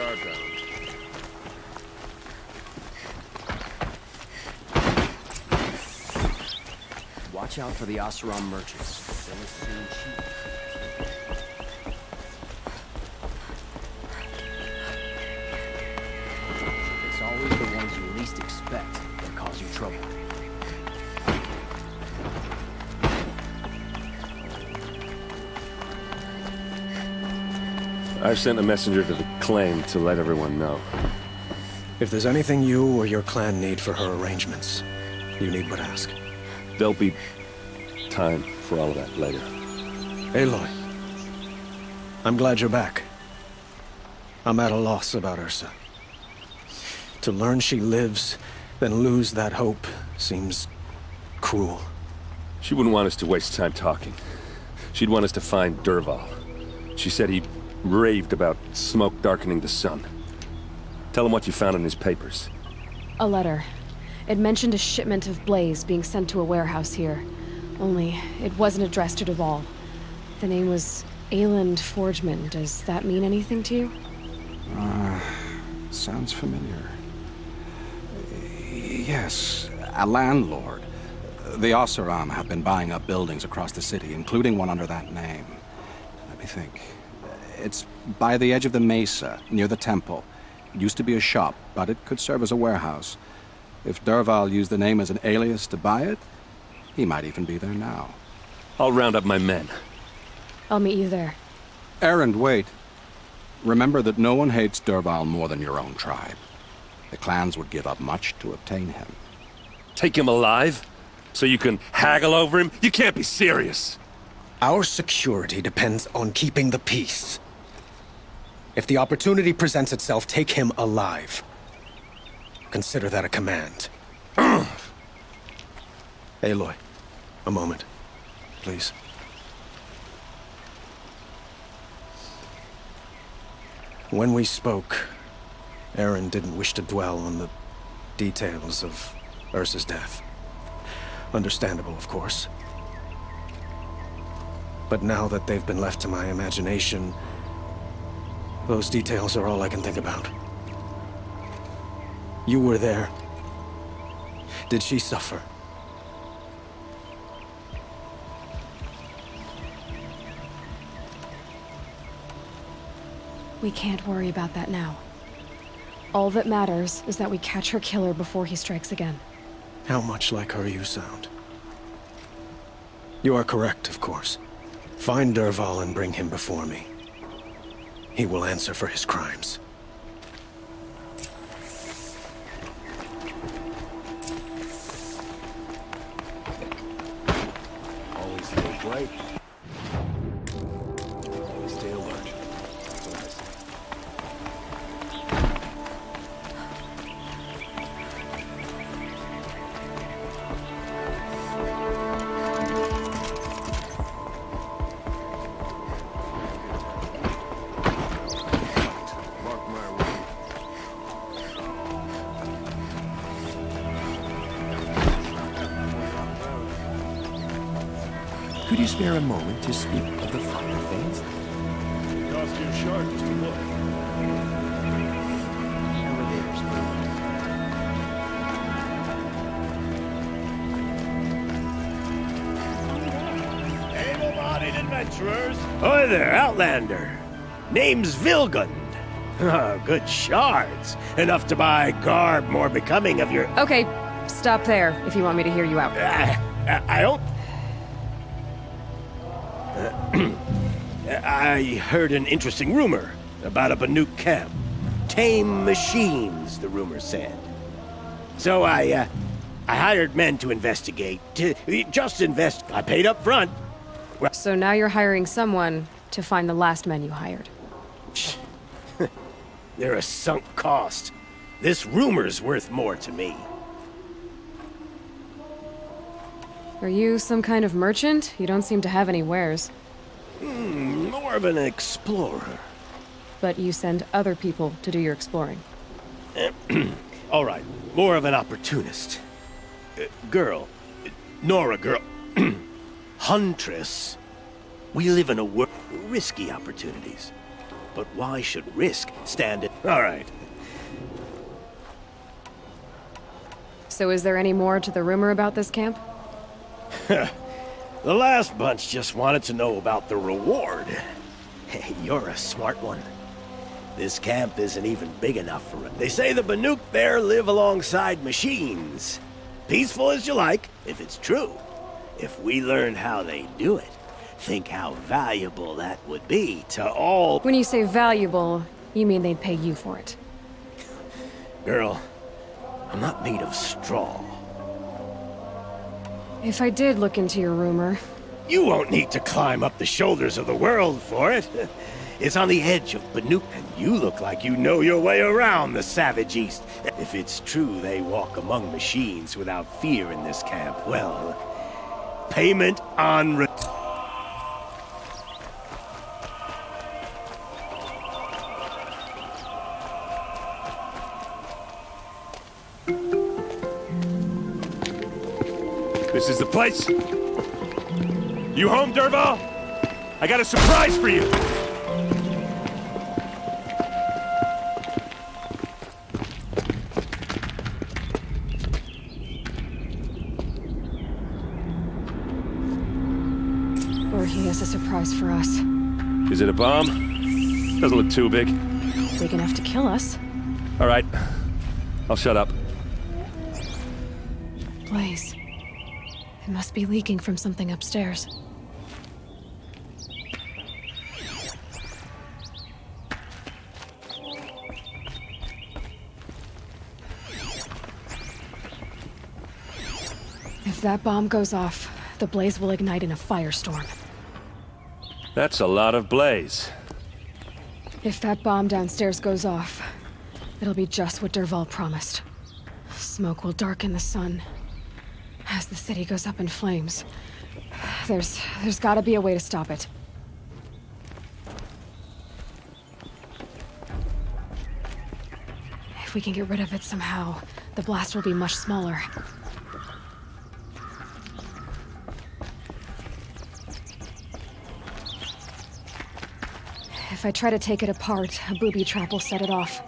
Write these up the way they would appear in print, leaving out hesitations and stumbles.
guard down. Watch out for the Oseram merchants. They'll assume cheap. It's always the ones you least expect that cause you trouble. I've sent a messenger to the claim to let everyone know. If there's anything you or your clan need for her arrangements, you need but ask. There'll be time for all of that later. Aloy, I'm glad you're back. I'm at a loss about Ursa. To learn she lives, then lose that hope, seems cruel. She wouldn't want us to waste time talking. She'd want us to find Dervahl. She said he raved about smoke darkening the sun. Tell him what you found in his papers. A letter. It mentioned a shipment of blaze being sent to a warehouse here. Only, it wasn't addressed to Dervahl. The name was Ayland Forgeman. Does that mean anything to you? Sounds familiar. Yes, a landlord. The Oseram have been buying up buildings across the city, including one under that name. Let me think. It's by the edge of the mesa, near the temple. It used to be a shop, but it could serve as a warehouse. If Dervahl used the name as an alias to buy it, he might even be there now. I'll round up my men. I'll meet you there. Erend, wait. Remember that no one hates Dervahl more than your own tribe. The clans would give up much to obtain him. Take him alive? So you can haggle over him? You can't be serious! Our security depends on keeping the peace. If the opportunity presents itself, take him alive. Consider that a command. Aloy, a moment, please. When we spoke, Erend didn't wish to dwell on the details of Ursa's death. Understandable, of course. But now that they've been left to my imagination, those details are all I can think about. You were there. Did she suffer? We can't worry about that now. All that matters is that we catch her killer before he strikes again. How much like her you sound. You are correct, of course. Find Dervahl and bring him before me. He will answer for his crimes. Always stay bright. Always stay alert. That's what I say. Mark my route. Could you spare a moment to speak of the finer things? It cost you a shard just to look. Elevators. Able-bodied adventurers. Hi there, Outlander. Name's Vilgund. Oh, good shards. Enough to buy garb more becoming of your... Okay, stop there if you want me to hear you out. I don't... I heard an interesting rumor about a Banuk camp. Tame machines, the rumor said. So I hired men to investigate. Just invest. I paid up front. So now you're hiring someone to find the last men you hired. They're a sunk cost. This rumor's worth more to me. Are you some kind of merchant? You don't seem to have any wares. More of an explorer. But you send other people to do your exploring. All right, more of an opportunist. Girl. Nora girl. Huntress. We live in a world of risky opportunities. but why should risk stand it? All right. So is there any more to the rumor about this camp? The last bunch just wanted to know about the reward. Hey, you're a smart one. This camp isn't even big enough for it. They say the Banuk there live alongside machines. Peaceful as you like, if it's true. If we learn how they do it, think how valuable that would be to all... When you say valuable, you mean they'd pay you for it. Girl, I'm not made of straw. If I did look into your rumor... You won't need to climb up the shoulders of the world for it. It's on the edge of Banuk, and you look like you know your way around the Savage East. If it's true they walk among machines without fear in this camp, well... Payment on... This is the place? You home, Dervahl? I got a surprise for you! Or he has a surprise for us. Is it a bomb? Doesn't look too big. Big enough to kill us. All right. I'll shut up. Blaze. It must be leaking from something upstairs. If that bomb goes off, the blaze will ignite in a firestorm. That's a lot of blaze. If that bomb downstairs goes off, it'll be just what Dervahl promised. Smoke will darken the sun. As the city goes up in flames, there's gotta be a way to stop it. If we can get rid of it somehow, the blast will be much smaller. If I try to take it apart, a booby trap will set it off.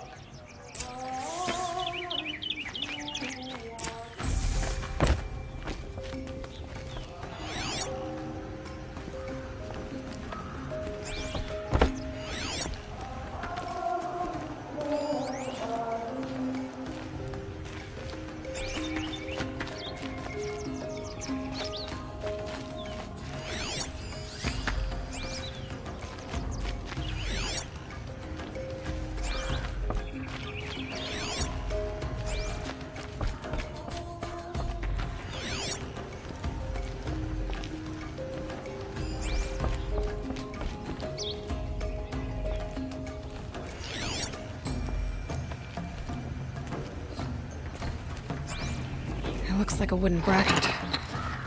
Looks like a wooden bracket.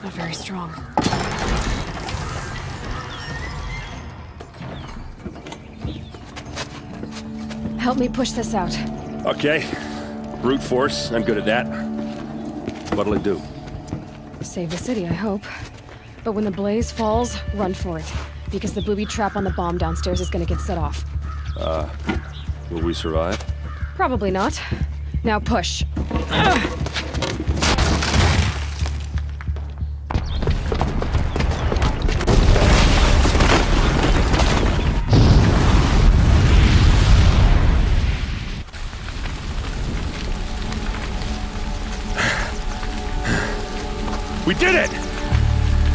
Not very strong. Help me push this out. Okay. Brute force, I'm good at that. What'll it do? Save the city, I hope. But when the blaze falls, run for it. Because the booby trap on the bomb downstairs is gonna get set off. Will we survive? Probably not. Now push. We did it!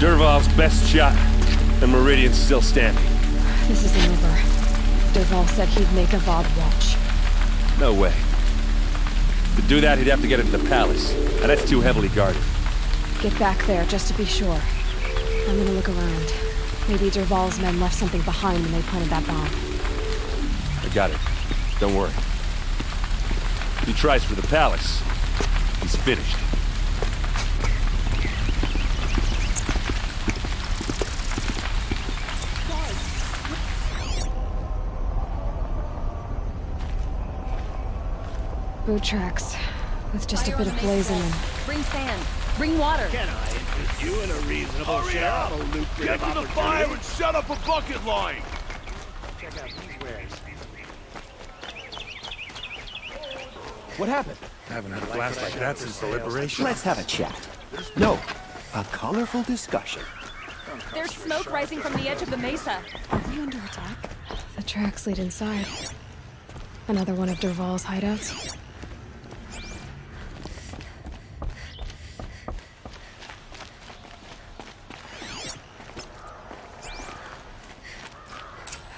Dervahl's best shot, and Meridian's still standing. This isn't over. Dervahl said he'd make a VOD watch. No way. To do that, he'd have to get into the palace, and that's too heavily guarded. Get back there, just to be sure. I'm gonna look around. Maybe Dervahl's men left something behind when they planted that bomb. I got it. Don't worry. If he tries for the palace, he's finished. Boot tracks, with just a bit of blaze in them. Bring sand. Bring water. Can I interest you in a reasonable share of a lucrative Get to the fire and set up a bucket line! Check out these wares. What happened? I haven't had a blast like that since the liberation. Let's have a chat. No, a colorful discussion. There's smoke rising from the edge of the mesa. Are we under attack? The tracks lead inside. Another one of Dervahl's hideouts.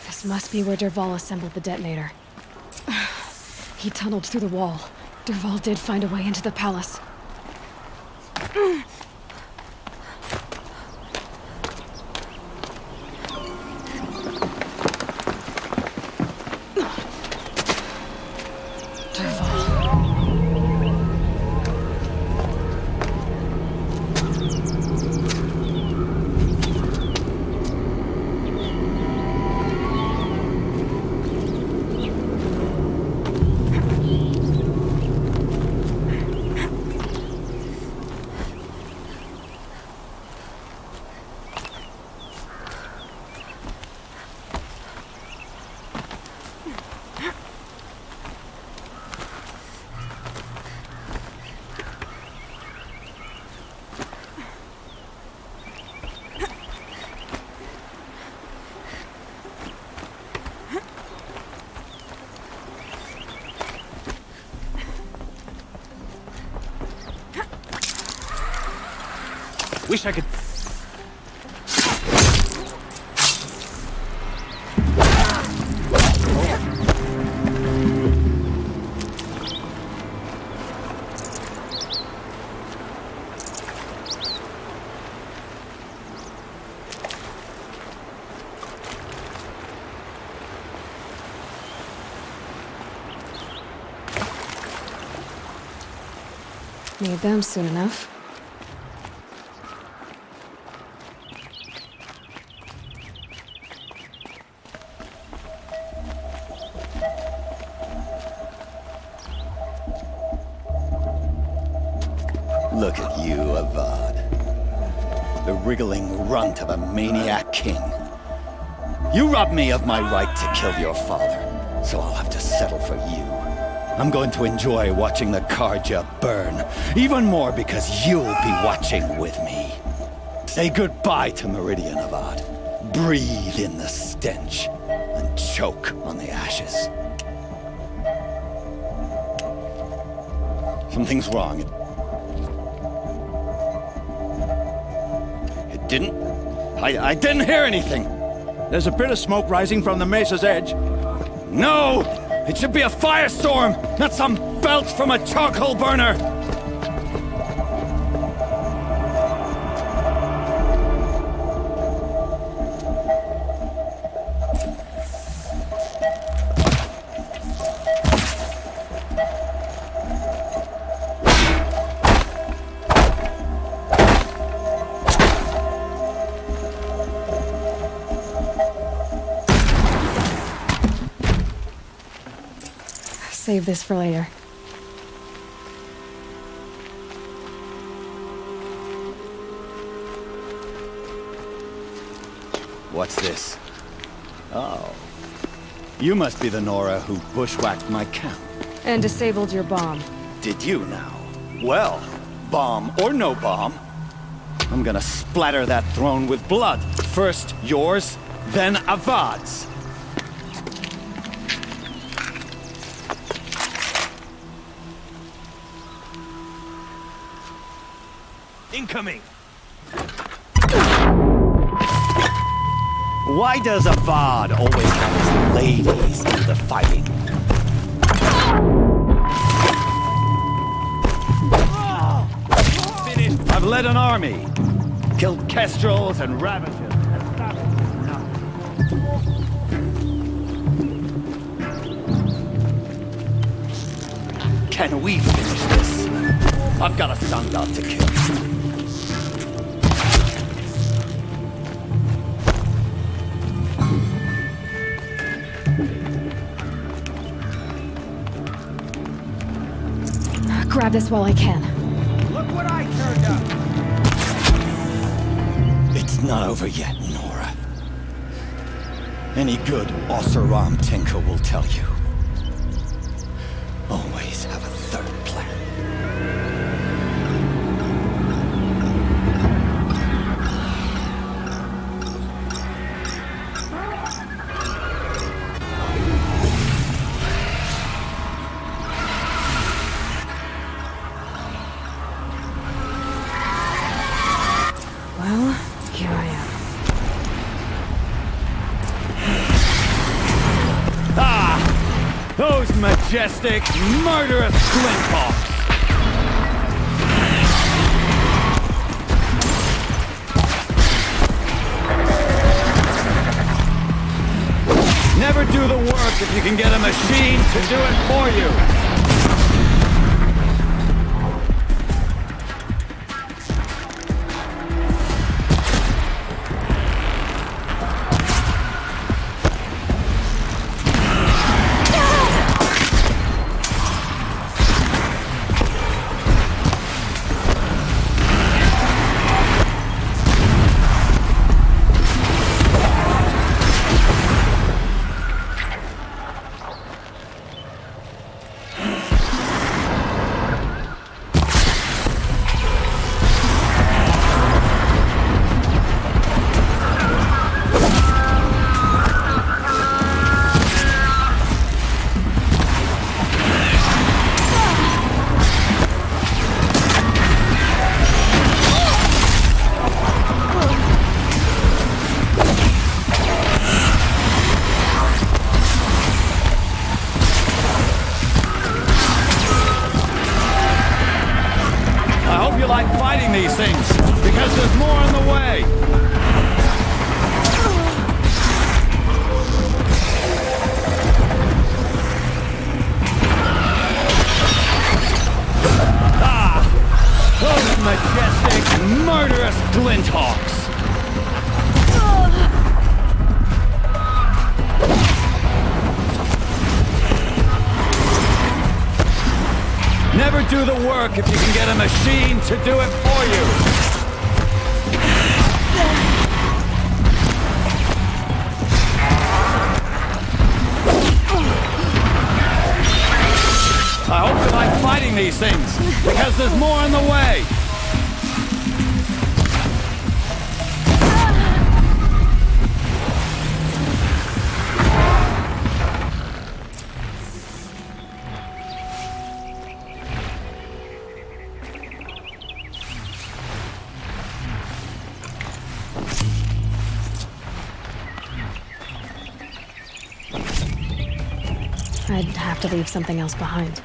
This must be where Dervahl assembled the detonator. He tunneled through the wall. Dervahl did find a way into the palace. Wish I could... Need them soon enough. Look at you, Avad. The wriggling runt of a maniac king. You robbed me of my right to kill your father, so I'll have to settle for you. I'm going to enjoy watching the Karja burn, even more because you'll be watching with me. Say goodbye to Meridian, Avad. Breathe in the stench, and choke on the ashes. Something's wrong. I didn't hear anything. There's a bit of smoke rising from the mesa's edge. No! It should be a firestorm, not some belch from a charcoal burner! Save this for later. What's this? Oh. You must be the Nora who bushwhacked my camp. And disabled your bomb. Did you now? Well, bomb or no bomb, I'm gonna splatter that throne with blood. First yours, then Avad's. Incoming! Why does Avad always have his ladies do the fighting? I've led an army, killed kestrels and ravagers. Can we finish this? I've got a sun god to kill. Grab this while I can. Look what I turned up! It's not over yet, Nora. Any good Oseram tinker will tell you. Always have a third. majestic, murderous Glinthawks! Never do the work if you can get a machine to do it for you! These things, because there's more on the way! Ah! Those majestic, murderous Glinthawks! Never do the work if you can get a machine to do it for you! I hope you like fighting these things, because there's more on the way! I'd have to leave something else behind.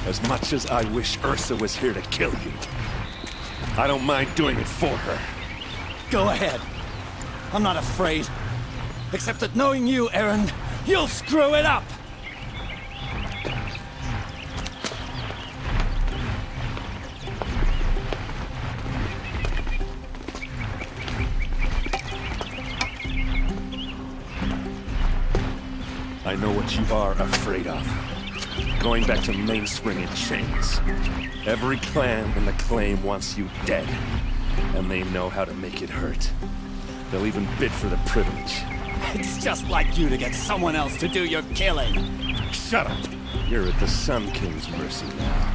As much as I wish Ursa was here to kill you, I don't mind doing it for her. Go ahead. I'm not afraid. Except that knowing you, Aaron, you'll screw it up! I know what you are afraid of. Going back to Mainspring in chains. Every clan in the claim wants you dead, and they know how to make it hurt. They'll even bid for the privilege. It's just like you to get someone else to do your killing. Shut up! You're at the Sun King's mercy now.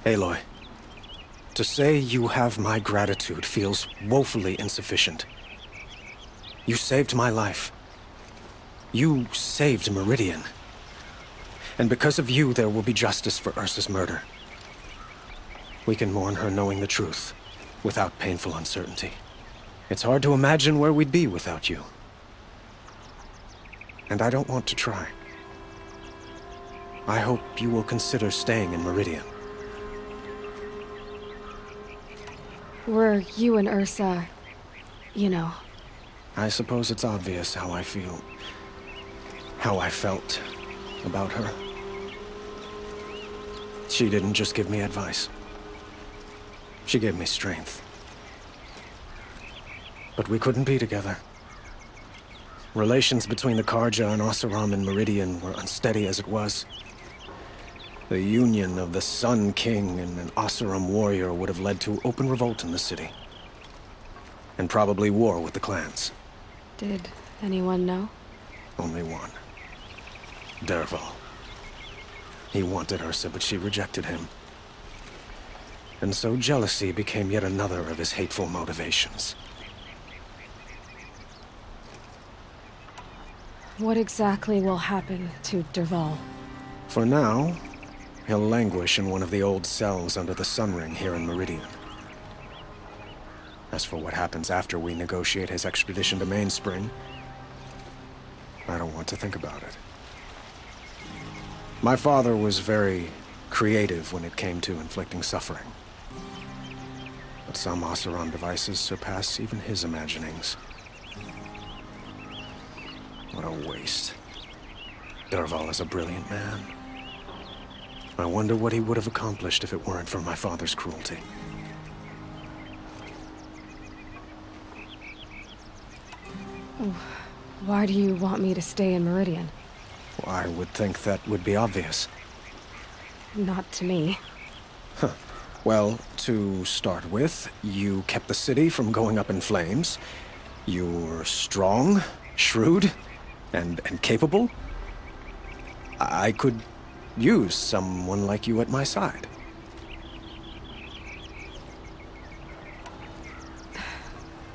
Aloy, to say you have my gratitude feels woefully insufficient. You saved my life. You saved Meridian. And because of you, there will be justice for Ursa's murder. We can mourn her knowing the truth, without painful uncertainty. It's hard to imagine where we'd be without you. And I don't want to try. I hope you will consider staying in Meridian. Were you and Ursa, you know, I suppose it's obvious how I feel. How I felt about her. She didn't just give me advice. She gave me strength. But we couldn't be together. Relations between the Karja and Oseram and Meridian were unsteady as it was. The union of the Sun King and an Oseram warrior would have led to open revolt in the city. And probably war with the clans. Did anyone know? Only one. Dervahl. He wanted Ursa, but she rejected him. And so jealousy became yet another of his hateful motivations. What exactly will happen to Dervahl? For now, he'll languish in one of the old cells under the Sun Ring here in Meridian. As for what happens after we negotiate his extradition to Mainspring, I don't want to think about it. My father was very creative when it came to inflicting suffering. But some Oseram devices surpass even his imaginings. What a waste. Dervahl is a brilliant man. I wonder what he would have accomplished if it weren't for my father's cruelty. Why do you want me to stay in Meridian? Well, I would think that would be obvious. Not to me. Huh. Well, to start with, you kept the city from going up in flames. You're strong, shrewd, and capable. I could use someone like you at my side.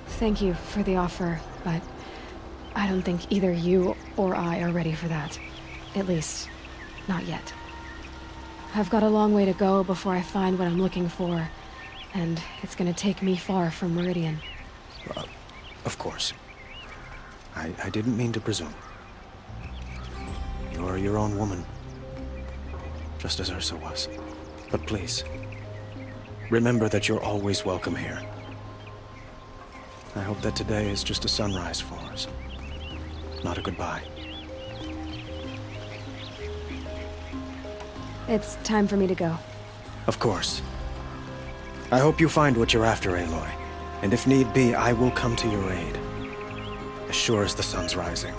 Thank you for the offer, but I don't think either you or I are ready for that. At least, not yet. I've got a long way to go before I find what I'm looking for, and it's gonna take me far from Meridian. Of course. I didn't mean to presume. You're your own woman, just as Ursa was. But please, remember that you're always welcome here. I hope that today is just a sunrise for us, not a goodbye. It's time for me to go. Of course. I hope you find what you're after, Aloy. And if need be, I will come to your aid. As sure as the sun's rising.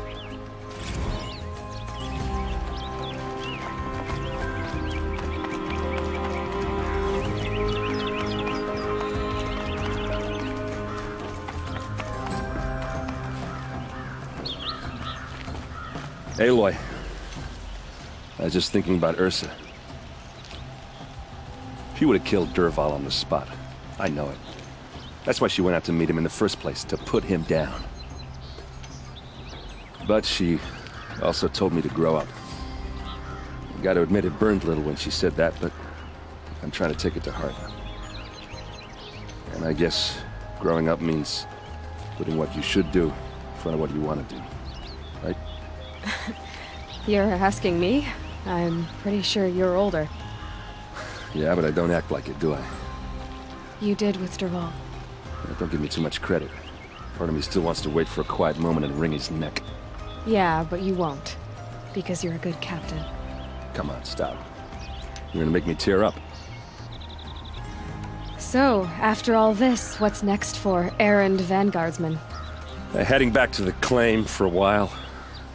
Aloy, I was just thinking about Ursa. She would have killed Dervahl on the spot. I know it. That's why she went out to meet him in the first place, to put him down. But she also told me to grow up. I gotta admit it burned a little when she said that, but I'm trying to take it to heart. And I guess growing up means putting what you should do in front of what you want to do, right? You're asking me? I'm pretty sure you're older. Yeah, but I don't act like it, do I? You did with Dervahl. Yeah, don't give me too much credit. Part of me still wants to wait for a quiet moment and wring his neck. Yeah, but you won't. Because you're a good captain. Come on, stop. You're gonna make me tear up. So, after all this, what's next for errand vanguardsman? Heading back to the claim for a while.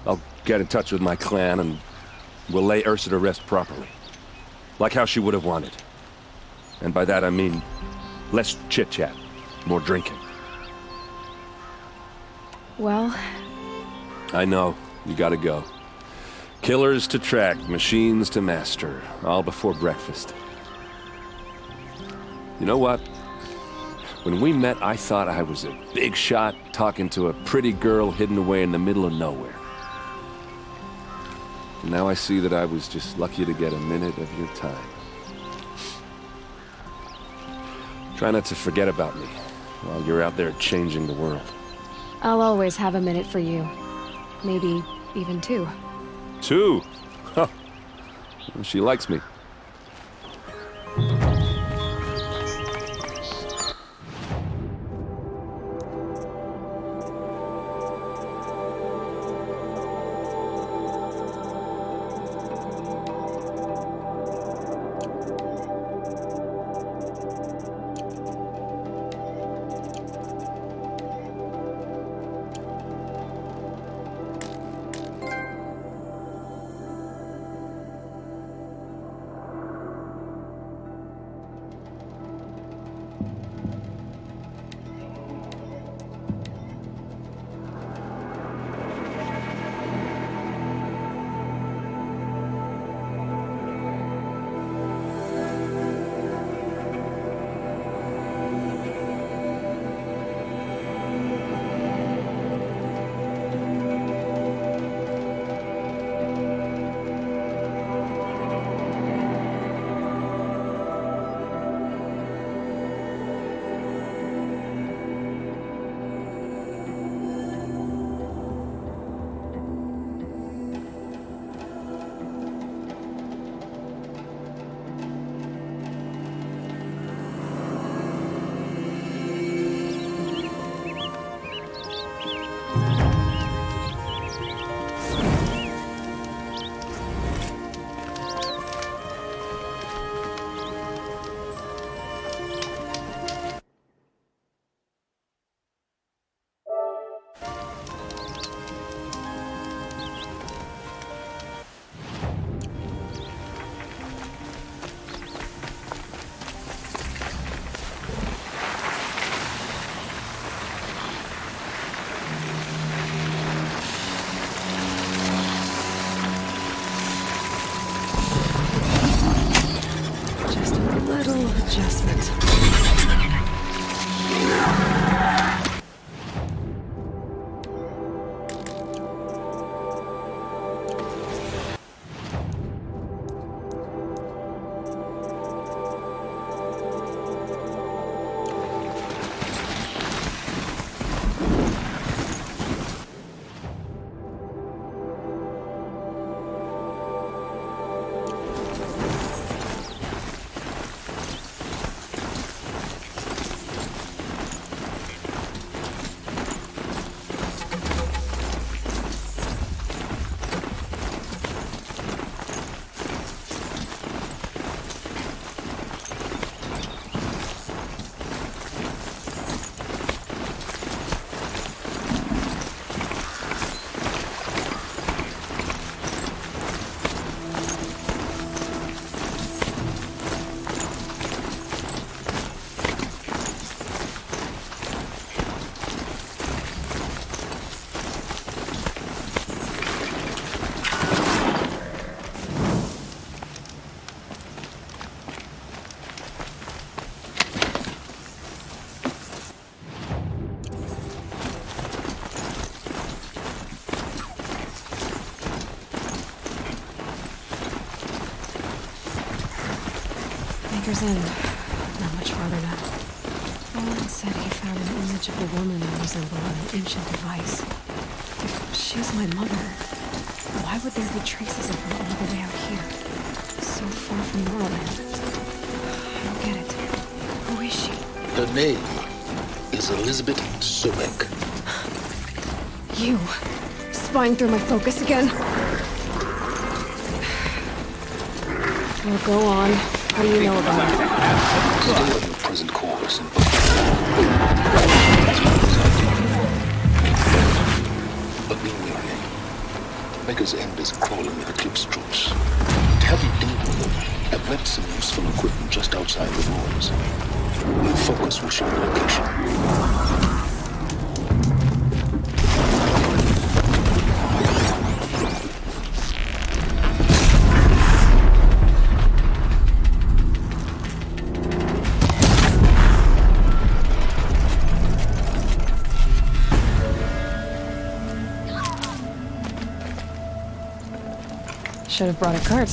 I'll get in touch with my clan and we'll lay Ursa to rest properly. Like how she would have wanted. And by that I mean less chit-chat, more drinking. Well... I know, you gotta go. Killers to track, machines to master, all before breakfast. You know what? When we met, I thought I was a big shot talking to a pretty girl hidden away in the middle of nowhere. And now I see that I was just lucky to get a minute of your time. Try not to forget about me while you're out there changing the world. I'll always have a minute for you. Maybe even two. Two? Huh. She likes me. little adjustment. Anchor's End. Not much farther now. Owen said he found an image of a woman that resembled an ancient device. If she's my mother, why would there be traces of her all the way out here? So far from Norland. I don't get it. Who is she? Her name is Elizabeth Sobek. You. Spying through my focus again? Well, go on. What do you know about it? Stay on your present course and but meanwhile, Beggar's End is crawling with Eclipse troops. To help you deal with them, I've left some useful equipment just outside the walls. Your focus will show the location. Should have brought a cart.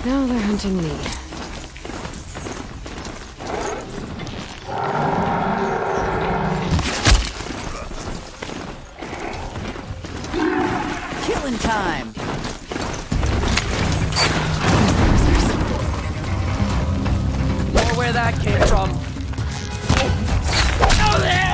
Now they're hunting me. Killing time! Or where that came from. Oh, there!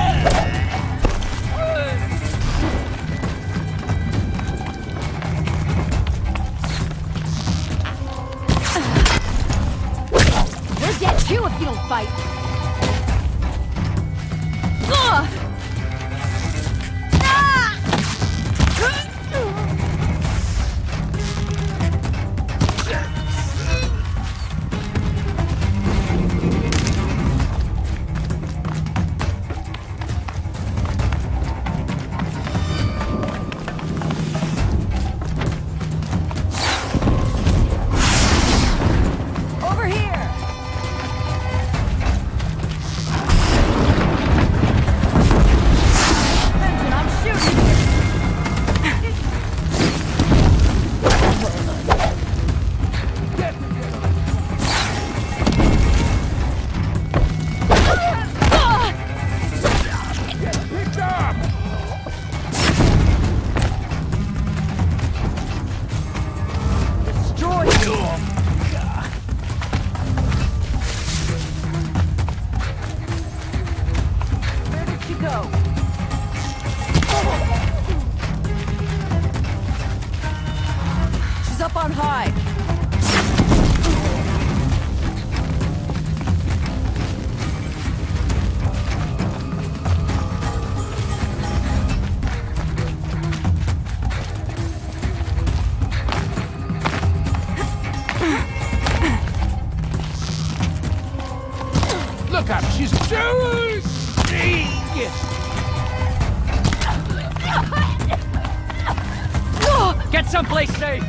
You if you don't fight. Ugh! Ah! Over here! Look up, she's Get someplace safe!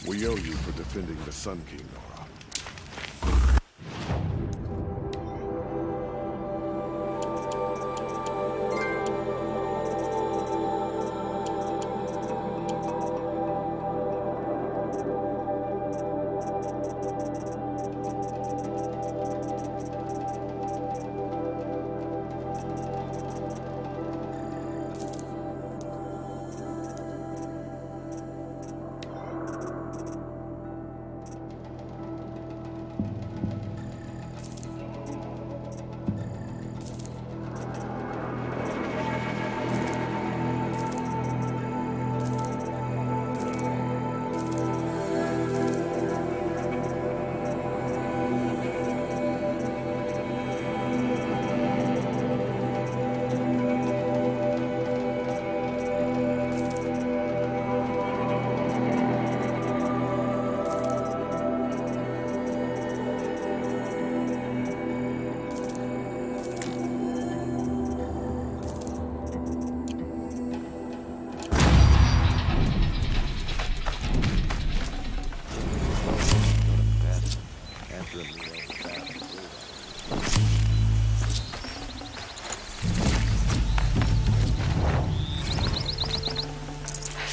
We owe you for defending the Sun King, Nora.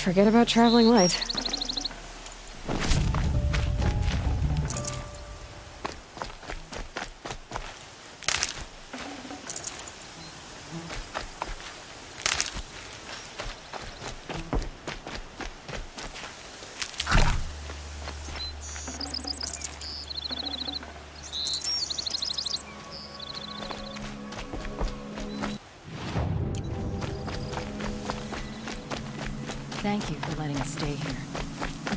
Forget about traveling light. Thank you for letting us stay here.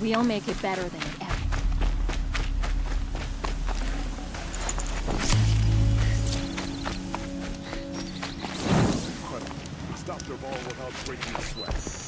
We'll make it better than ever. Incredible. Stop their ball without breaking a sweat.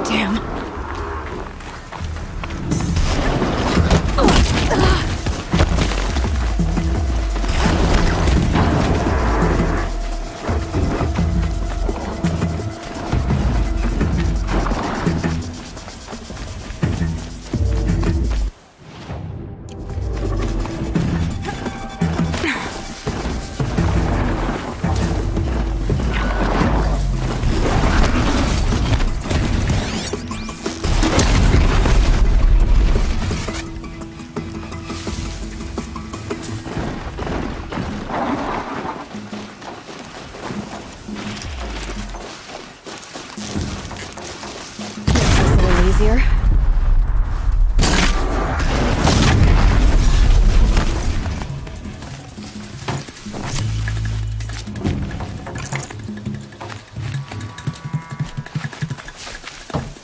Damn. Easier.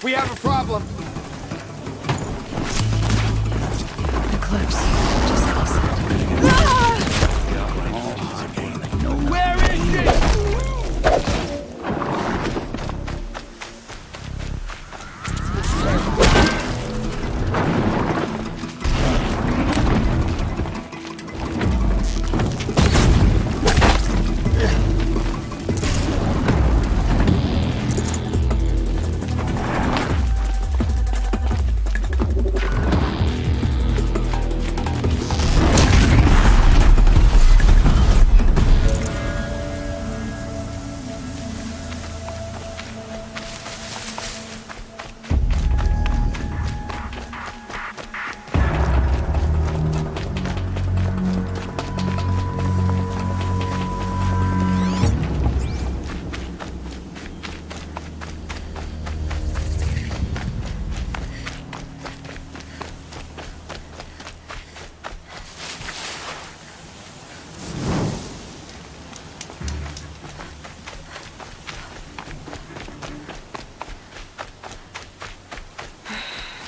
We have a problem. Eclipse. Just like he said. Where is she?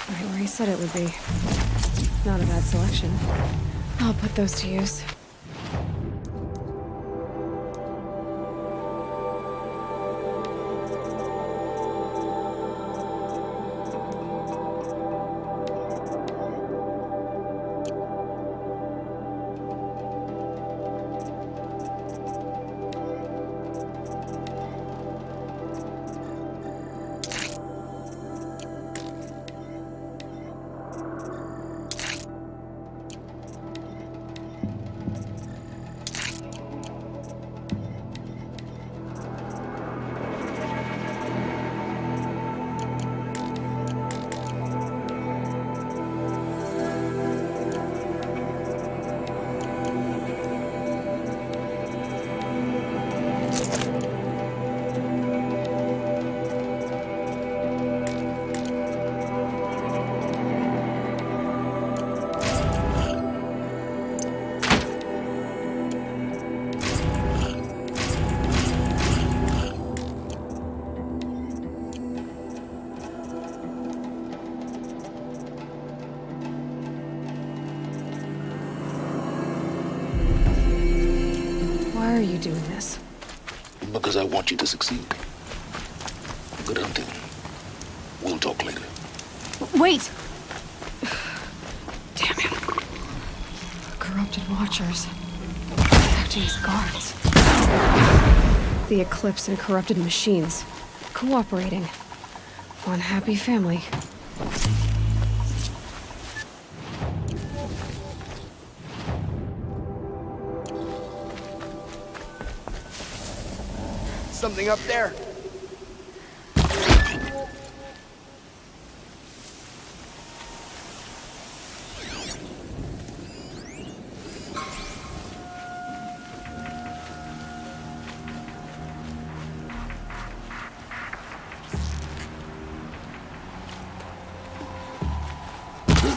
Right where he said it would be. Not a bad selection. I'll put those to use. Why are you doing this? Because I want you to succeed. Good hunting. We'll talk later. Wait! Damn him. Corrupted Watchers. Acting as guards. The Eclipse and corrupted machines. Cooperating. One happy family. Something up there.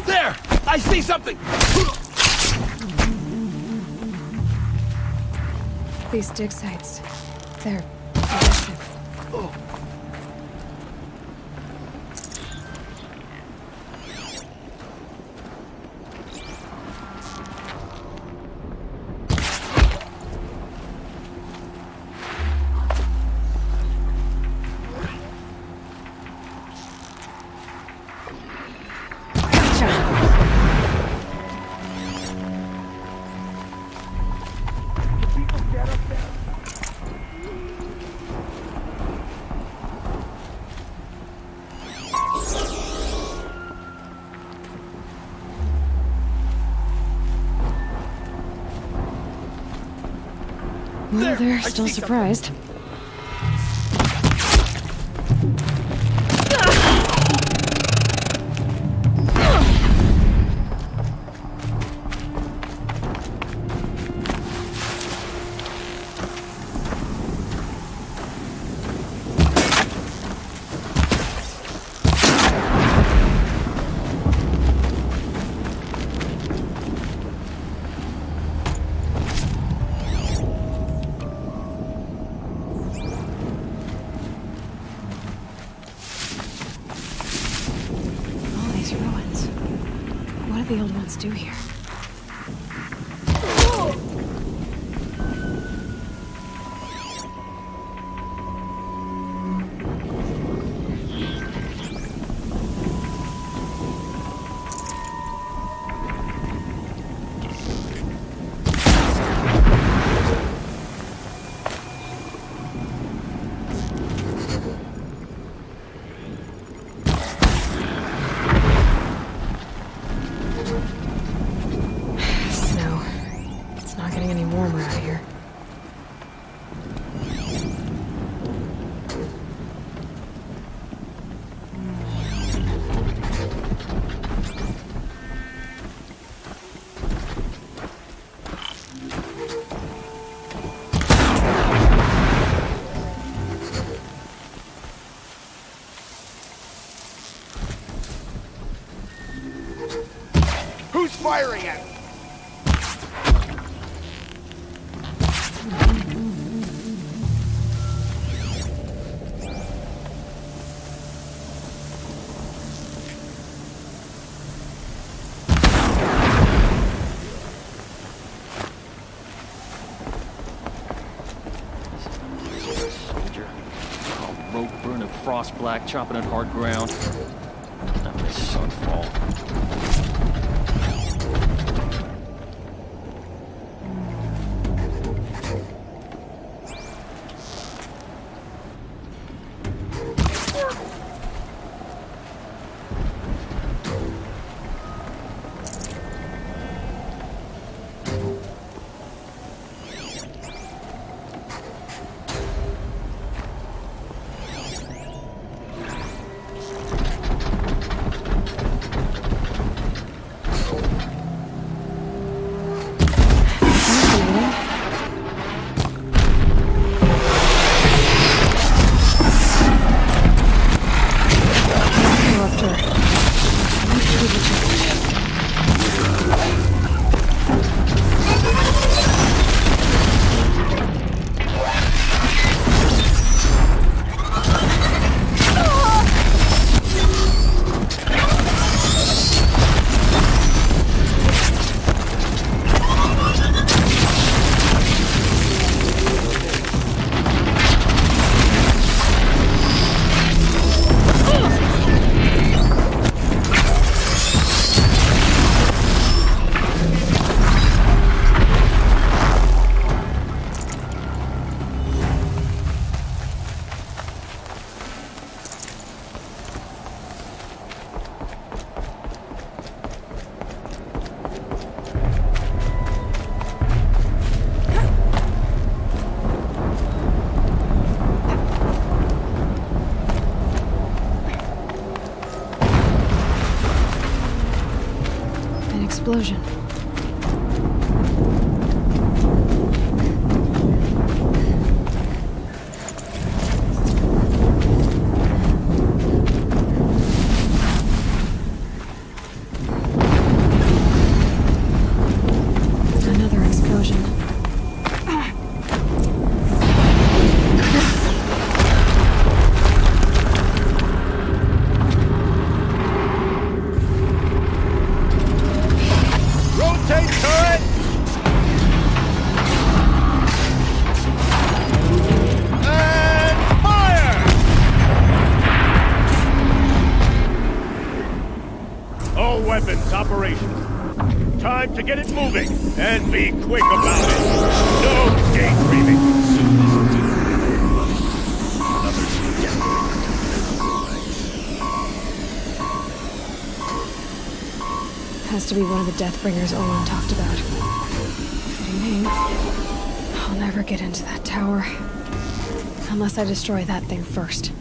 There! I see something! These dig sites. They're aggressive. Oh. Well, they're still surprised. do the old ones do here? Who's firing at me? Soldier. Oh, rope burning frost black, chopping at hard ground. Not my son fall. Explosion. Another explosion. Rotate turret! And fire! All weapons operational. Time to get it moving, and be quick about it. No daydreaming. Has to be one of the Deathbringers Olin talked about. Fitting name. I'll never get into that tower. Unless I destroy that thing first.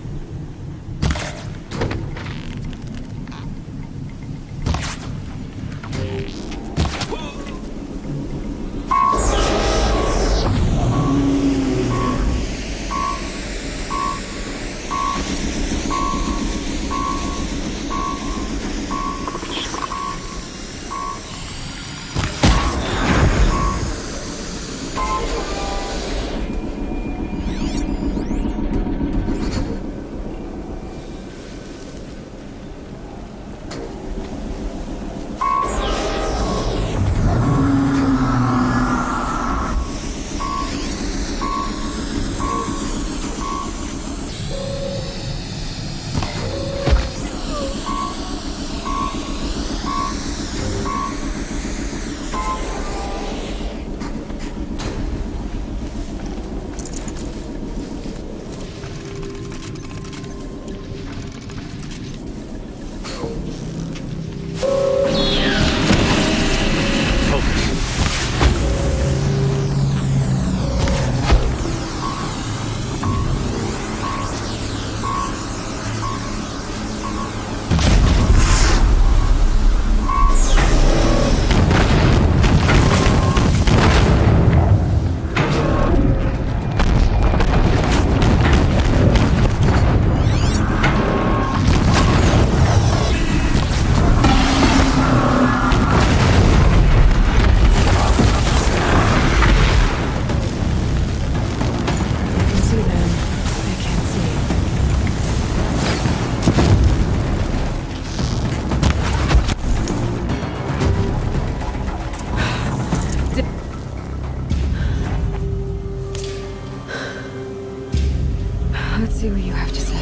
Let's see what you have to say.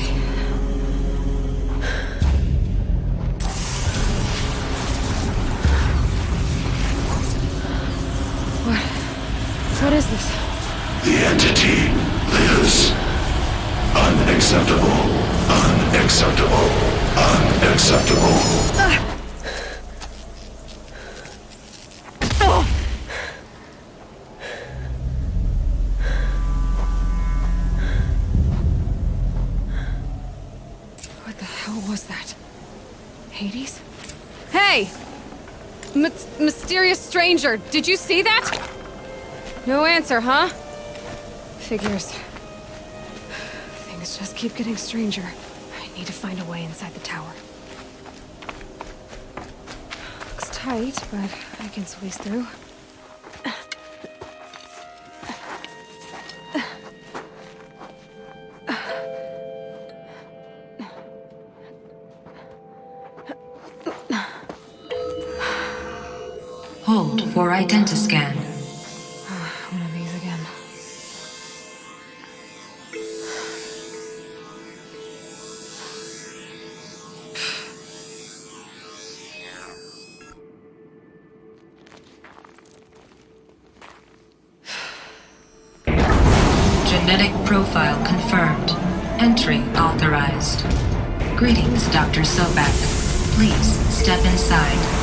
What is this? The entity lives. Unacceptable. Unacceptable. Unacceptable. What the hell was that? Hades? Hey! Mysterious stranger, did you see that? No answer, huh? Figures. Things just keep getting stranger. I need to find a way inside the tower. Looks tight, but I can squeeze through. Hold for identiscan. One of these again. Genetic profile confirmed. Entry authorized. Greetings, Dr. Sobek. Please step inside.